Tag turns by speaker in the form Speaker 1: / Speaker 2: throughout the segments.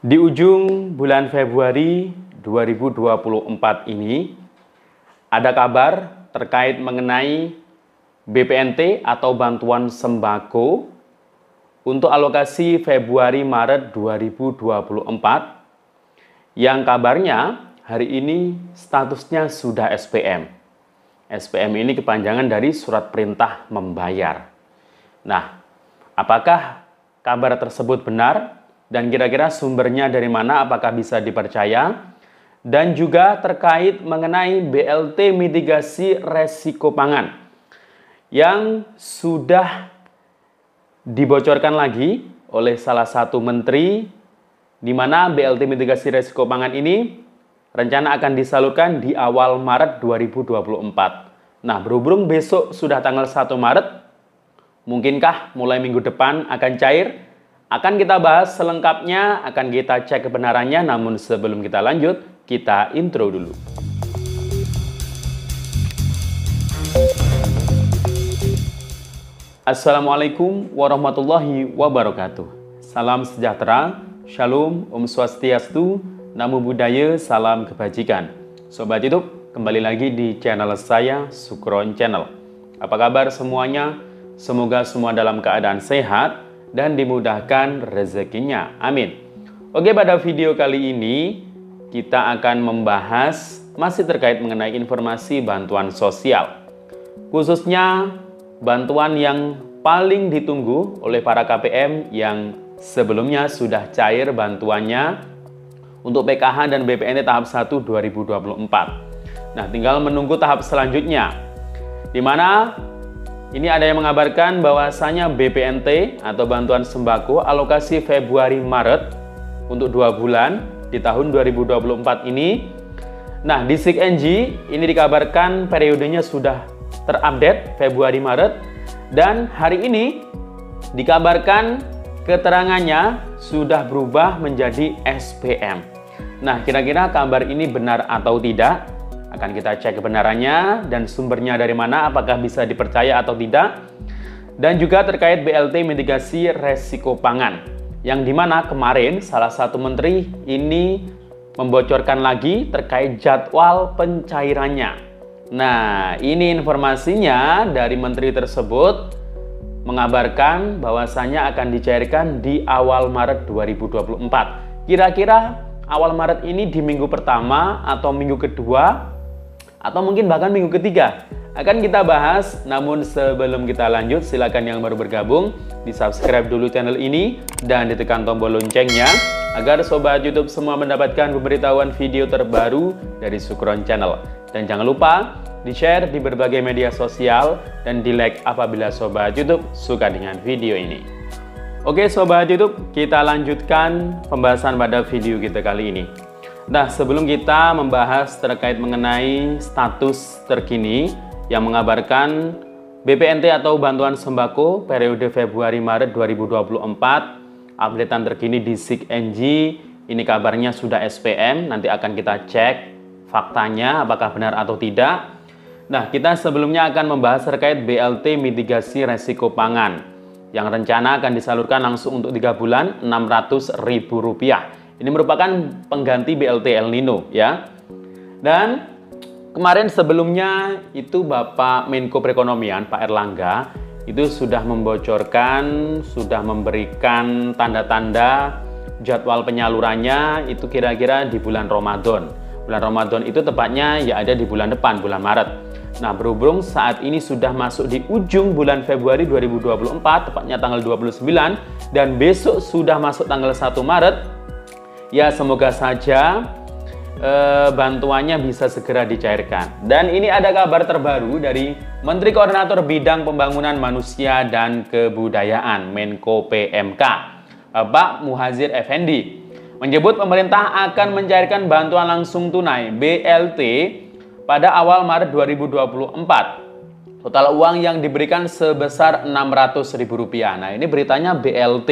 Speaker 1: Di ujung bulan Februari 2024 ini, ada kabar terkait mengenai BPNT atau bantuan sembako untuk alokasi Februari-Maret 2024 yang kabarnya hari ini statusnya sudah SPM. SPM ini kepanjangan dari surat perintah membayar. Nah, apakah kabar tersebut benar? Dan kira-kira sumbernya dari mana, apakah bisa dipercaya? Dan juga terkait mengenai BLT mitigasi resiko pangan yang sudah dibocorkan lagi oleh salah satu menteri, di mana BLT mitigasi resiko pangan ini rencana akan disalurkan di awal Maret 2024. Nah, berhubung besok sudah tanggal 1 Maret, mungkinkah mulai minggu depan akan cair? Akan kita bahas selengkapnya, akan kita cek kebenarannya, namun sebelum kita lanjut, kita intro dulu. Assalamualaikum warahmatullahi wabarakatuh. Salam sejahtera, shalom, om swastiastu, namo buddhaya, salam kebajikan. Sobat YouTube, kembali lagi di channel saya, Sukron Channel. Apa kabar semuanya? Semoga semua dalam keadaan sehat dan dimudahkan rezekinya. Amin. Oke, pada video kali ini kita akan membahas masih terkait mengenai informasi bantuan sosial. Khususnya bantuan yang paling ditunggu oleh para KPM yang sebelumnya sudah cair bantuannya untuk PKH dan BPNT tahap 1 2024. Nah, tinggal menunggu tahap selanjutnya, di mana ini ada yang mengabarkan bahwasanya BPNT atau bantuan sembako alokasi Februari-Maret untuk 2 bulan di tahun 2024 ini. Nah, di SIG-NG ini dikabarkan periodenya sudah terupdate Februari-Maret, dan hari ini dikabarkan keterangannya sudah berubah menjadi SPM. Nah, kira-kira kabar ini benar atau tidak? Akan kita cek kebenarannya dan sumbernya dari mana, apakah bisa dipercaya atau tidak. Dan juga terkait BLT mitigasi resiko pangan, yang dimana kemarin salah satu menteri ini membocorkan lagi terkait jadwal pencairannya. Nah, ini informasinya dari menteri tersebut mengabarkan bahwasannya akan dicairkan di awal Maret 2024. Kira-kira awal Maret ini di minggu pertama atau minggu kedua, atau mungkin bahkan minggu ketiga, akan kita bahas. Namun sebelum kita lanjut, silakan yang baru bergabung di subscribe dulu channel ini dan ditekan tombol loncengnya agar sobat YouTube semua mendapatkan pemberitahuan video terbaru dari Sukron Channel. Dan jangan lupa di-share di berbagai media sosial dan di-like apabila sobat YouTube suka dengan video ini. Oke sobat YouTube, kita lanjutkan pembahasan pada video kita kali ini. Nah, sebelum kita membahas terkait mengenai status terkini yang mengabarkan BPNT atau bantuan sembako periode Februari-Maret 2024, updatean terkini di SIG-NG, ini kabarnya sudah SPM, nanti akan kita cek faktanya apakah benar atau tidak. Nah, kita sebelumnya akan membahas terkait BLT mitigasi resiko pangan yang rencana akan disalurkan langsung untuk 3 bulan Rp600.000. Ini merupakan pengganti BLT El Nino ya. Dan kemarin sebelumnya itu Bapak Menko Perekonomian Pak Erlangga itu sudah membocorkan, sudah memberikan tanda-tanda jadwal penyalurannya itu kira-kira di bulan Ramadan. Bulan Ramadan itu tepatnya ya ada di bulan depan, bulan Maret. Nah, berhubung saat ini sudah masuk di ujung bulan Februari 2024, tepatnya tanggal 29, dan besok sudah masuk tanggal 1 Maret, ya semoga saja bantuannya bisa segera dicairkan. Dan ini ada kabar terbaru dari Menteri Koordinator Bidang Pembangunan Manusia dan Kebudayaan Menko PMK, Pak Muhadjir Effendi, menyebut pemerintah akan mencairkan bantuan langsung tunai BLT pada awal Maret 2024. Total uang yang diberikan sebesar Rp600.000. Nah, ini beritanya BLT.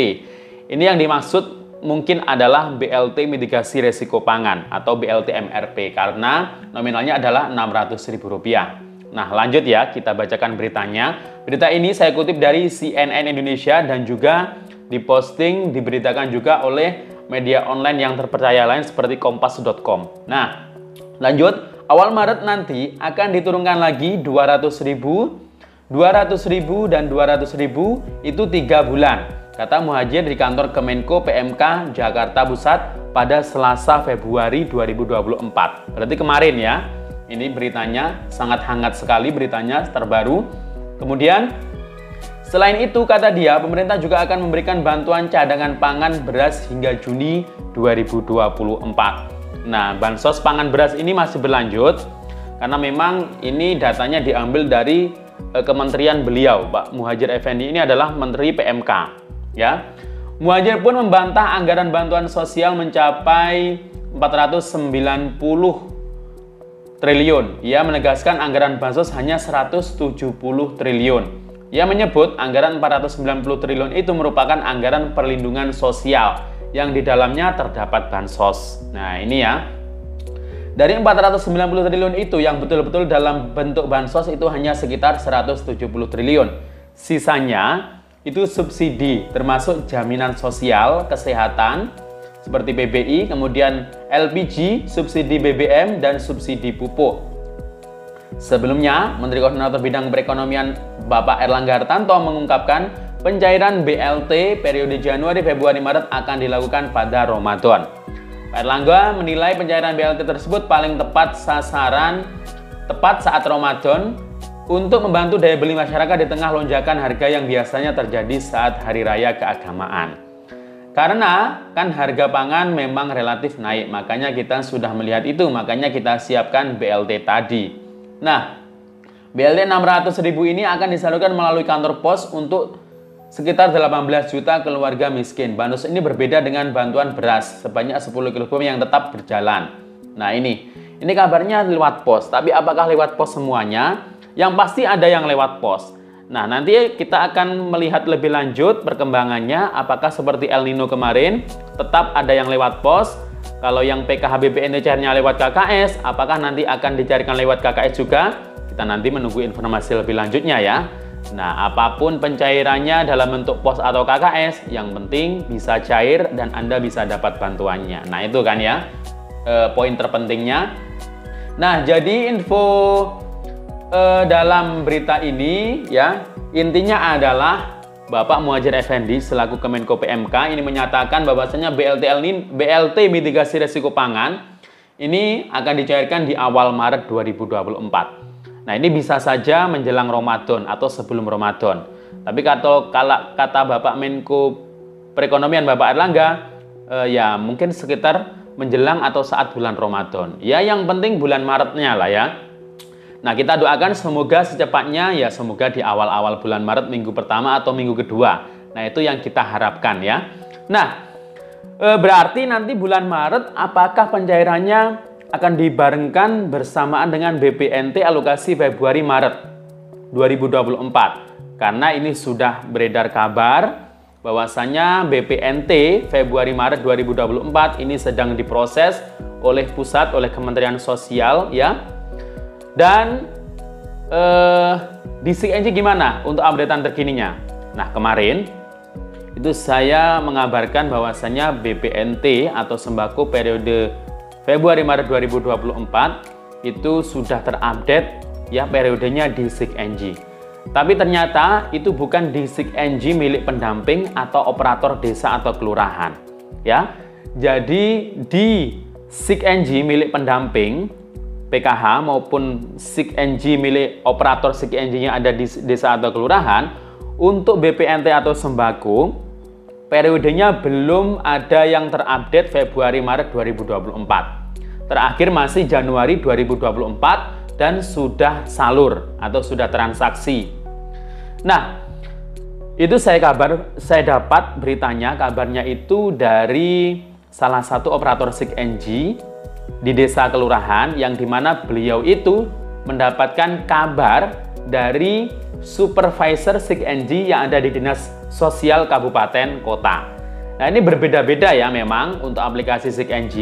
Speaker 1: Ini yang dimaksud mungkin adalah BLT mitigasi resiko pangan atau BLT MRP karena nominalnya adalah Rp600.000. Nah, lanjut ya, kita bacakan beritanya. Berita ini saya kutip dari CNN Indonesia dan juga diposting, diberitakan juga oleh media online yang terpercaya lain seperti kompas.com. Nah, lanjut, awal Maret nanti akan diturunkan lagi 200.000, 200.000 dan 200.000 itu 3 bulan. Kata Muhajir di kantor Kemenko PMK Jakarta Pusat pada Selasa Februari 2024. Berarti kemarin ya. Ini beritanya sangat hangat sekali, beritanya terbaru. Kemudian selain itu kata dia, pemerintah juga akan memberikan bantuan cadangan pangan beras hingga Juni 2024. Nah, bansos pangan beras ini masih berlanjut karena memang ini datanya diambil dari kementerian beliau. Pak Muhajir Effendi ini adalah Menteri PMK, ya. Muhajir pun membantah anggaran bantuan sosial mencapai 490 triliun. Ia menegaskan anggaran bansos hanya 170 triliun. Ia menyebut anggaran 490 triliun itu merupakan anggaran perlindungan sosial yang di dalamnya terdapat bansos. Nah, ini ya. Dari 490 triliun itu yang betul-betul dalam bentuk bansos itu hanya sekitar 170 triliun. Sisanya itu subsidi termasuk jaminan sosial, kesehatan, seperti PBI, kemudian LPG, subsidi BBM, dan subsidi pupuk. Sebelumnya, Menteri Koordinator Bidang Perekonomian Bapak Erlangga Hartarto mengungkapkan pencairan BLT periode Januari, Februari, Maret akan dilakukan pada Ramadan. Pak Erlangga menilai pencairan BLT tersebut paling tepat sasaran, tepat saat Ramadan untuk membantu daya beli masyarakat di tengah lonjakan harga yang biasanya terjadi saat Hari Raya Keagamaan. Karena kan harga pangan memang relatif naik, makanya kita sudah melihat itu, makanya kita siapkan BLT tadi. Nah, BLT 600.000 ini akan disalurkan melalui kantor pos untuk sekitar 18 juta keluarga miskin. Bansos ini berbeda dengan bantuan beras sebanyak 10 kg yang tetap berjalan. Nah, ini kabarnya lewat pos, tapi apakah lewat pos semuanya? Yang pasti ada yang lewat pos. Nah, nanti kita akan melihat lebih lanjut perkembangannya, apakah seperti El Nino kemarin, tetap ada yang lewat pos. Kalau yang PKHBPNT cairnya lewat KKS, apakah nanti akan dicarikan lewat KKS juga? Kita nanti menunggu informasi lebih lanjutnya ya. Nah, apapun pencairannya dalam bentuk pos atau KKS, yang penting bisa cair dan Anda bisa dapat bantuannya. Nah, itu kan ya, poin terpentingnya. Nah, jadi info dalam berita ini ya, intinya adalah Bapak Muhajir Effendi selaku Kemenko PMK ini menyatakan bahwasanya BLT mitigasi risiko pangan ini akan dicairkan di awal Maret 2024. Nah, ini bisa saja menjelang Ramadan atau sebelum Ramadan. Tapi kalau kata Bapak Menko Perekonomian Bapak Erlangga, ya mungkin sekitar menjelang atau saat bulan Ramadan. Ya, yang penting bulan Maretnya lah ya. Nah, kita doakan semoga secepatnya, ya semoga di awal-awal bulan Maret, minggu pertama atau minggu kedua. Nah, itu yang kita harapkan ya. Nah, berarti nanti bulan Maret apakah pencairannya akan dibarengkan bersamaan dengan BPNT alokasi Februari-Maret 2024? Karena ini sudah beredar kabar bahwasanya BPNT Februari-Maret 2024 ini sedang diproses oleh pusat, oleh Kementerian Sosial ya. Dan di SIKNJ gimana untuk updatean terkininya? Nah, kemarin itu saya mengabarkan bahwasannya BPNT atau sembako periode Februari-Maret 2024 itu sudah terupdate ya periodenya di SIKNJ. Tapi ternyata itu bukan di SIKNJ milik pendamping atau operator desa atau kelurahan ya. Jadi di SIKNJ milik pendamping PKH maupun SIKNJ milik operator SIKNJ yang ada di desa atau kelurahan, untuk BPNT atau sembako periodenya belum ada yang terupdate Februari-Maret 2024. Terakhir masih Januari 2024 dan sudah salur atau sudah transaksi. Nah, itu saya dapat beritanya, kabarnya itu dari salah satu operator SIKNJ di desa kelurahan yang dimana beliau itu mendapatkan kabar dari supervisor SIKNJ yang ada di Dinas Sosial Kabupaten Kota. Nah, ini berbeda-beda ya memang untuk aplikasi SIKNJ.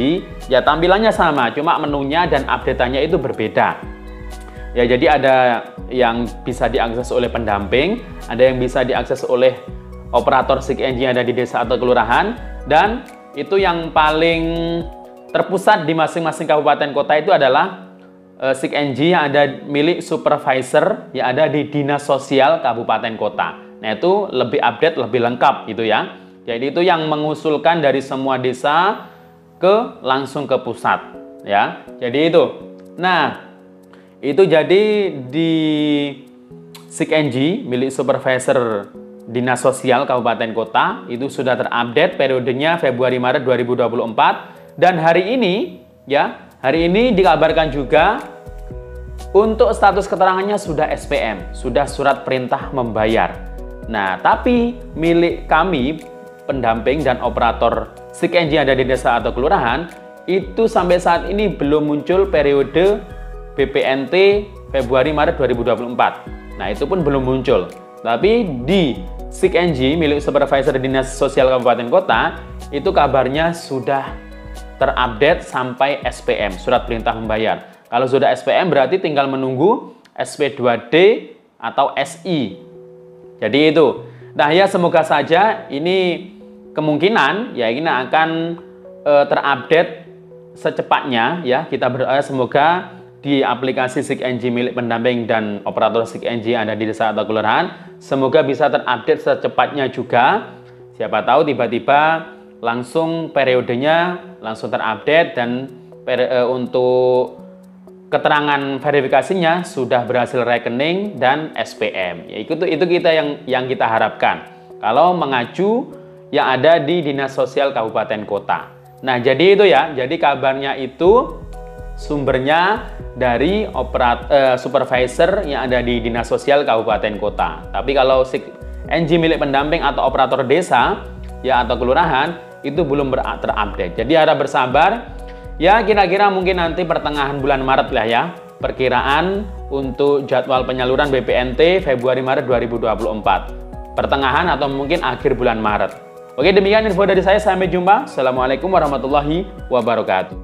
Speaker 1: Ya tampilannya sama, cuma menunya dan update-nya itu berbeda. Ya, jadi ada yang bisa diakses oleh pendamping, ada yang bisa diakses oleh operator SIKNJ yang ada di desa atau kelurahan, dan itu yang paling terpusat di masing-masing kabupaten kota itu adalah SIG-NG yang ada milik supervisor yang ada di Dinas Sosial Kabupaten Kota. Nah, itu lebih update, lebih lengkap gitu ya. Jadi itu yang mengusulkan dari semua desa langsung ke pusat ya. Jadi itu. Nah, itu jadi di SIG-NG milik supervisor Dinas Sosial Kabupaten Kota itu sudah terupdate periodenya Februari Maret 2024 dan hari ini ya. Hari ini dikabarkan juga untuk status keterangannya sudah SPM, sudah surat perintah membayar. Nah, tapi milik kami, pendamping dan operator SIG-NG yang ada di desa atau kelurahan, itu sampai saat ini belum muncul periode BPNT Februari Maret 2024. Nah, itu pun belum muncul. Tapi di SIG-NG milik supervisor Dinas Sosial Kabupaten Kota, itu kabarnya sudah terupdate sampai SPM, surat perintah membayar. Kalau sudah SPM berarti tinggal menunggu SP2D atau SI. Jadi itu. Nah ya, semoga saja ini kemungkinan ya ini akan terupdate secepatnya ya. Kita berdoa semoga di aplikasi SIG-NG milik pendamping dan operator SIG-NG yang ada di desa atau kelurahan, semoga bisa terupdate secepatnya juga. Siapa tahu tiba-tiba langsung periodenya langsung terupdate dan untuk keterangan verifikasinya sudah berhasil rekening dan SPM. Ya, itu kita yang kita harapkan kalau mengacu yang ada di Dinas Sosial Kabupaten Kota. Nah, jadi itu ya. Jadi kabarnya itu sumbernya dari supervisor yang ada di Dinas Sosial Kabupaten Kota. Tapi kalau SIG-NG milik pendamping atau operator desa ya atau kelurahan itu belum terupdate. Jadi harap bersabar. Ya, kira-kira mungkin nanti pertengahan bulan Maret lah ya. Perkiraan untuk jadwal penyaluran BPNT Februari Maret 2024. Pertengahan atau mungkin akhir bulan Maret. Oke, demikian info dari saya. Sampai jumpa. Assalamualaikum warahmatullahi wabarakatuh.